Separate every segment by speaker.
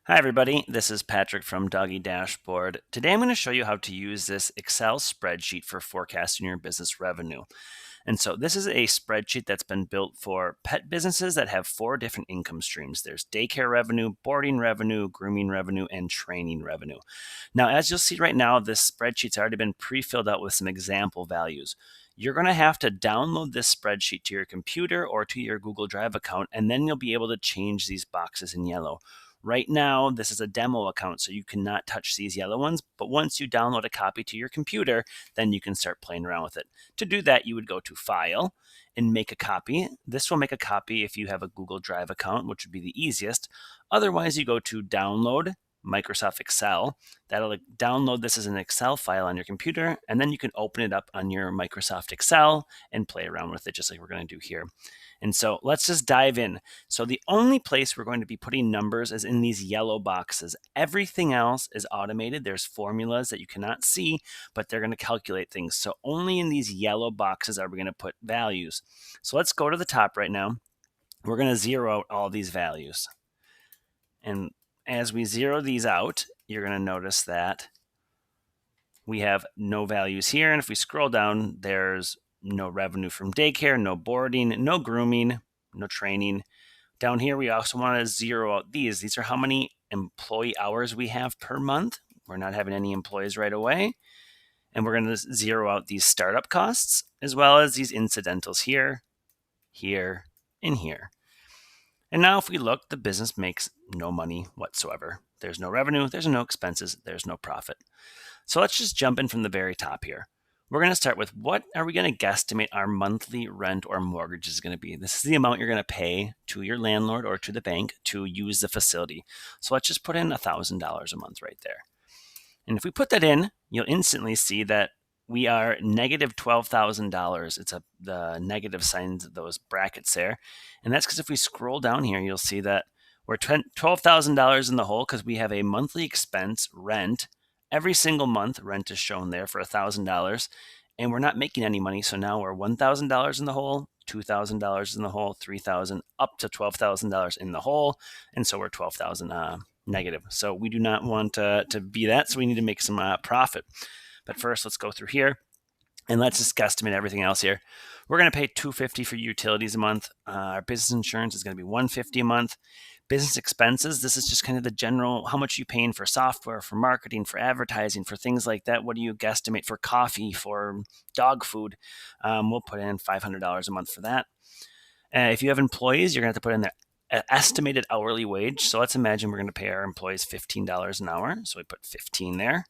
Speaker 1: Hi everybody, this is Patrick from Doggy Dashboard. Today I'm going to show you how to use this Excel spreadsheet for forecasting your business revenue. And so this is a spreadsheet that's been built for pet businesses that have 4 different income streams. There's daycare revenue, boarding revenue, grooming revenue, and training revenue. Now, as you'll see right now, this spreadsheet's already been pre-filled out with some example values. You're going to have to download this spreadsheet to your computer or to your Google Drive account, and then you'll be able to change these boxes in yellow. Right now, this is a demo account, so you cannot touch these yellow ones, but once you download a copy to your computer, then you can start playing around with it. To do that, you would go to File and make a copy. This will make a copy if you have a Google Drive account, which would be the easiest. Otherwise, you go to Download Microsoft Excel. That'll download this as an Excel file on your computer, and then you can open it up on your Microsoft Excel and play around with it just like we're going to do here. And so let's just dive in. So the only place we're going to be putting numbers is in these yellow boxes. Everything else is automated. There's formulas that you cannot see, but they're going to calculate things. So only in these yellow boxes are we going to put values. So let's go to the top right now. We're going to zero out all these values. And as we zero these out, you're going to notice that we have no values here. And if we scroll down, there's no revenue from daycare, no boarding, no grooming, no training. Down here, we also want to zero out these. These are how many employee hours we have per month. We're not having any employees right away. And we're going to zero out these startup costs, as well as these incidentals here, here, and here. And now if we look, the business makes no money whatsoever. There's no revenue, there's no expenses, there's no profit. So let's just jump in from the very top here. We're going to start with what are we going to guesstimate our monthly rent or mortgage is going to be. This is the amount you're going to pay to your landlord or to the bank to use the facility. So let's just put in $1,000 a month right there. And if we put that in, you'll instantly see that we are negative $12,000. It's the negative signs, those brackets there. And that's because if we scroll down here, you'll see that we're $12,000 in the hole because we have a monthly expense, rent. Every single month, rent is shown there for $1,000, and we're not making any money. So now we're $1,000 in the hole, $2,000 in the hole, $3,000, up to $12,000 in the hole, and so we're 12,000 negative. So we do not want to be that. So we need to make some profit. But first, let's go through here, and let's just guesstimate everything else here. We're going to pay $250 for utilities a month. Our business insurance is going to be $150 a month. Business expenses, this is just kind of the general, how much are you paying for software, for marketing, for advertising, for things like that. What do you guesstimate for coffee, for dog food? We'll put in $500 a month for that. If you have employees, you're going to have to put in their estimated hourly wage. So let's imagine we're going to pay our employees $15 an hour. So we put 15 there.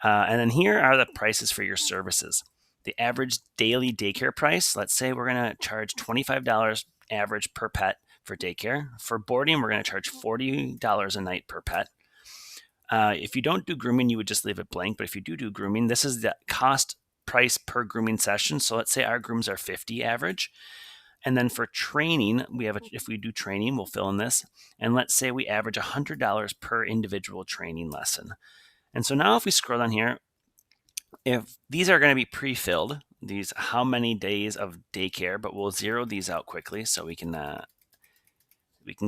Speaker 1: And then here are the prices for your services. The average daily daycare price, let's say we're going to charge $25 average per pet for daycare. For boarding, we're going to charge $40 a night per pet. If you don't do grooming, you would just leave it blank. But if you do grooming, this is the cost price per grooming session. So let's say our grooms are $50 average. And then for training, if we do training, we'll fill in this. And let's say we average $100 per individual training lesson. And so now if we scroll down here, if these are going to be pre-filled, these how many days of daycare, but we'll zero these out quickly so we can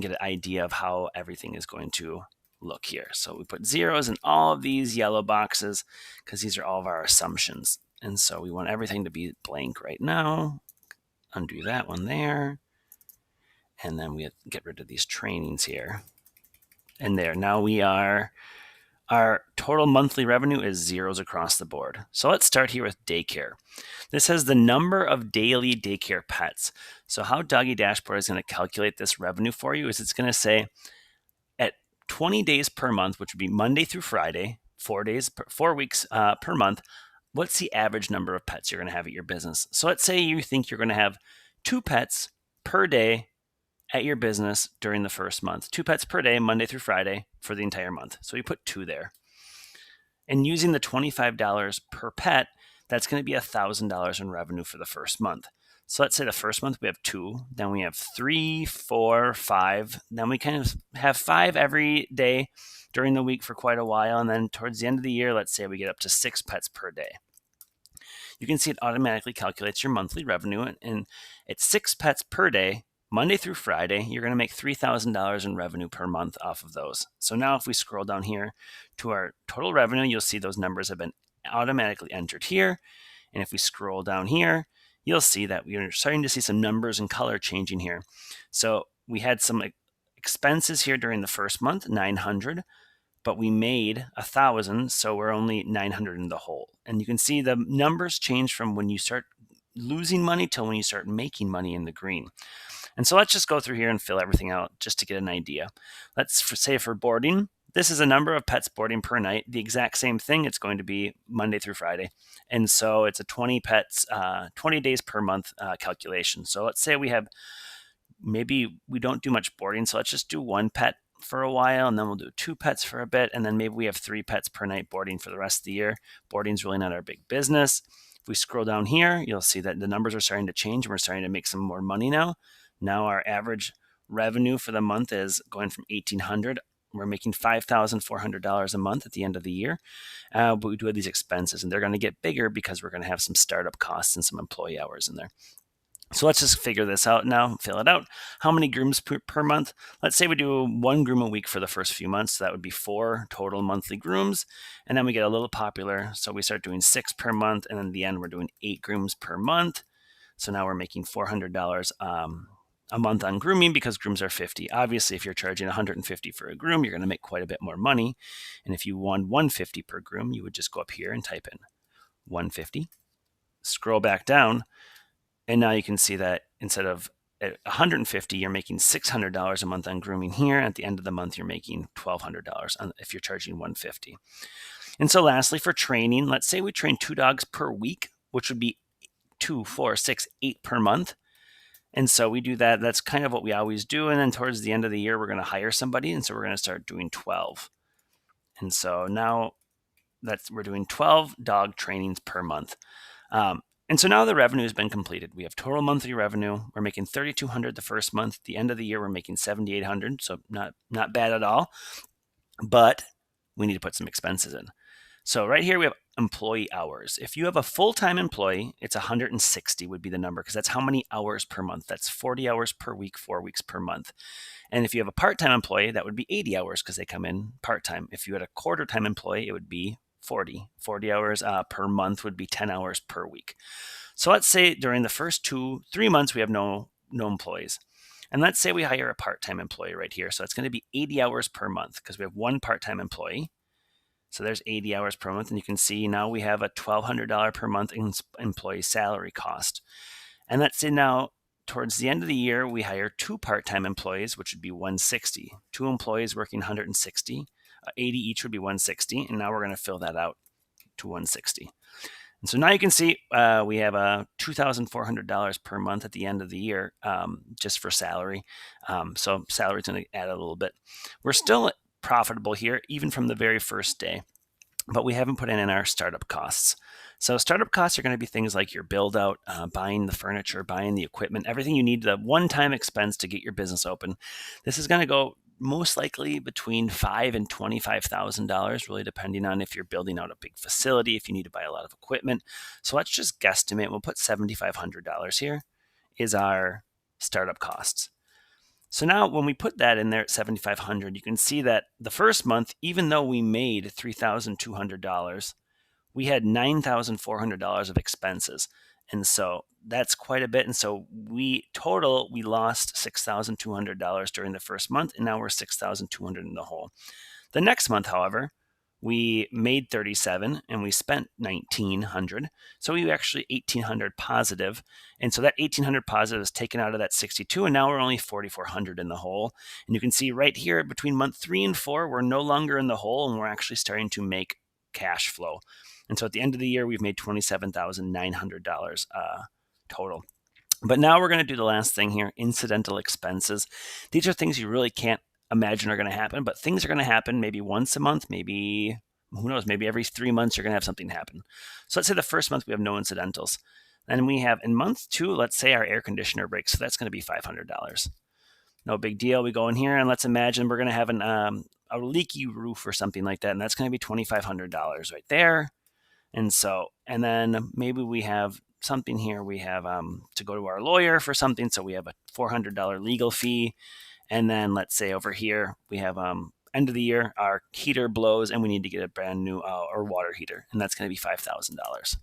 Speaker 1: get an idea of how everything is going to look here. So we put zeros in all of these yellow boxes because these are all of our assumptions. And so we want everything to be blank right now. Undo that one there. And then we get rid of these trainings here. And there, now our total monthly revenue is zeros across the board. So let's start here with daycare. This has the number of daily daycare pets. So how Doggy Dashboard is going to calculate this revenue for you is it's going to say at 20 days per month, which would be Monday through Friday, 4 weeks per month, what's the average number of pets you're going to have at your business? So let's say you think you're going to have 2 pets per day at your business during the first month. 2 pets per day, Monday through Friday for the entire month. So we put 2 there. And using the $25 per pet, that's going to be $1,000 in revenue for the first month. So let's say the first month we have 2, then we have 3, 4, 5. Then we kind of have 5 every day during the week for quite a while. And then towards the end of the year, let's say we get up to 6 pets per day. You can see it automatically calculates your monthly revenue. And it's 6 pets per day Monday through Friday, you're going to make $3,000 in revenue per month off of those. So now if we scroll down here to our total revenue, you'll see those numbers have been automatically entered here. And if we scroll down here, you'll see that we're starting to see some numbers and color changing here. So we had some expenses here during the first month, 900, but we made 1,000, so we're only 900 in the hole. And you can see the numbers change from when you start losing money till when you start making money in the green. And so let's just go through here and fill everything out just to get an idea. Let's say for boarding, this is a number of pets boarding per night. The exact same thing, it's going to be Monday through Friday. And so it's a 20 pets, 20 days per month calculation. So let's say we have, maybe we don't do much boarding, so let's just do one pet for a while, and then we'll do 2 pets for a bit, and then maybe we have 3 pets per night boarding for the rest of the year. Boarding's really not our big business. If we scroll down here, you'll see that the numbers are starting to change, and we're starting to make some more money now. Now our average revenue for the month is going from $1,800. We're making $5,400 a month at the end of the year. But we do have these expenses, and they're going to get bigger because we're going to have some startup costs and some employee hours in there. So let's just figure this out now, fill it out. How many grooms per month? Let's say we do 1 groom a week for the first few months. So that would be 4 total monthly grooms. And then we get a little popular. So we start doing 6 per month. And then in the end, we're doing 8 grooms per month. So now we're making $400 a month on grooming because grooms are $50. Obviously, if you're charging $150 for a groom, you're going to make quite a bit more money. And if you want $150 per groom, you would just go up here and type in $150. Scroll back down. And now you can see that instead of at $150, you're making $600 a month on grooming here. At the end of the month, you're making $1,200 if you're charging $150. And so lastly, for training, let's say we train 2 dogs per week, which would be 2, 4, 6, 8 per month. And so we do that. That's kind of what we always do. And then towards the end of the year, we're going to hire somebody. And so we're going to start doing 12. And so now we're doing 12 dog trainings per month. And so now the revenue has been completed. We have total monthly revenue. We're making $3,200 the first month. At the end of the year, we're making $7,800. So not bad at all. But we need to put some expenses in. So right here we have employee hours. If you have a full-time employee, it's 160 would be the number because that's how many hours per month. That's 40 hours per week, 4 weeks per month. And if you have a part-time employee, that would be 80 hours because they come in part-time. If you had a quarter-time employee, it would be 40 hours per month would be 10 hours per week. So let's say during the first 2-3 months, we have no employees. And let's say we hire a part-time employee right here. So it's going to be 80 hours per month because we have one part-time employee. So there's 80 hours per month. And you can see now we have a $1,200 per month employee salary cost. And let's say now towards the end of the year, we hire 2 part-time employees, which would be 160. 2 employees working 160. 80 each would be 160. And now we're going to fill that out to 160. And so now you can see we have $2,400 per month at the end of the year just for salary. So salary is going to add a little bit. We're still profitable here, even from the very first day, but we haven't put in our startup costs. So startup costs are going to be things like your build out, buying the furniture, buying the equipment, everything you need, the one-time expense to get your business open. This is going to go most likely between $5,000 and $25,000, really depending on if you're building out a big facility, if you need to buy a lot of equipment. So let's just guesstimate. We'll put $7,500 here is our startup costs. So now when we put that in there at $7,500, you can see that the first month, even though we made $3,200, we had $9,400 of expenses. And so that's quite a bit. And so we lost $6,200 during the first month, and now we're $6,200 in the hole. The next month, however, we made 37 and we spent 1,900. So we were actually 1,800 positive. And so that 1,800 positive is taken out of that 62. And now we're only 4,400 in the hole. And you can see right here between month 3 and 4, we're no longer in the hole and we're actually starting to make cash flow. And so at the end of the year, we've made $27,900 total. But now we're going to do the last thing here, incidental expenses. These are things you really can't imagine are going to happen, but things are going to happen maybe once a month, maybe, who knows, maybe every 3 months you're going to have something happen. So let's say the first month we have no incidentals. Then we have in month 2, let's say our air conditioner breaks. So that's going to be $500. No big deal. We go in here and let's imagine we're going to have a leaky roof or something like that. And that's going to be $2,500 right there. And then maybe we have something here. We have to go to our lawyer for something, so we have a $400 legal fee. And then let's say over here we have end of the year, our heater blows, and we need to get a brand new or water heater, and that's going to be $5,000.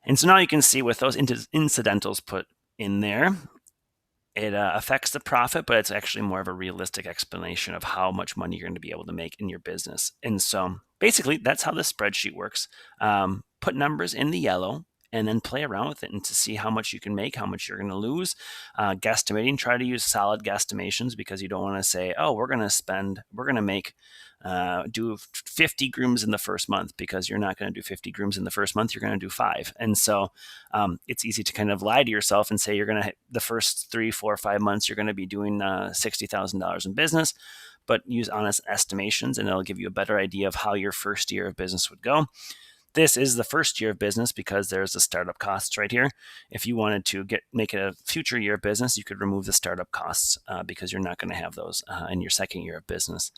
Speaker 1: And so now you can see with those incidentals put in there, it affects the profit, but it's actually more of a realistic explanation of how much money you're going to be able to make in your business. And so basically, that's how this spreadsheet works. Put numbers in the yellow and then play around with it and to see how much you can make, how much you're going to lose. Guesstimating, try to use solid guesstimations, because you don't want to say, oh, we're going to make do 50 grooms in the first month, because you're not going to do 50 grooms in the first month. You're going to do 5. And so it's easy to kind of lie to yourself and say you're going to, the first 3, 4, 5 months, you're going to be doing $60,000 in business, but use honest estimations, and it'll give you a better idea of how your first year of business would go. This is the first year of business because there's the startup costs right here. If you wanted to make it a future year of business, you could remove the startup costs because you're not going to have those in your second year of business.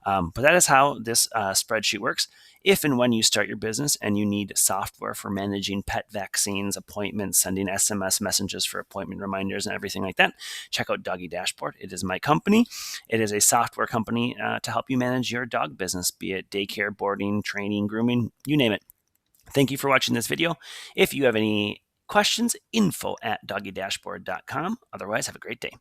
Speaker 1: But that is how this spreadsheet works. If and when you start your business and you need software for managing pet vaccines, appointments, sending SMS messages for appointment reminders, and everything like that, check out Doggy Dashboard. It is my company. It is a software company to help you manage your dog business, be it daycare, boarding, training, grooming, you name it. Thank you for watching this video. If you have any questions, info@doggydashboard.com. Otherwise, have a great day.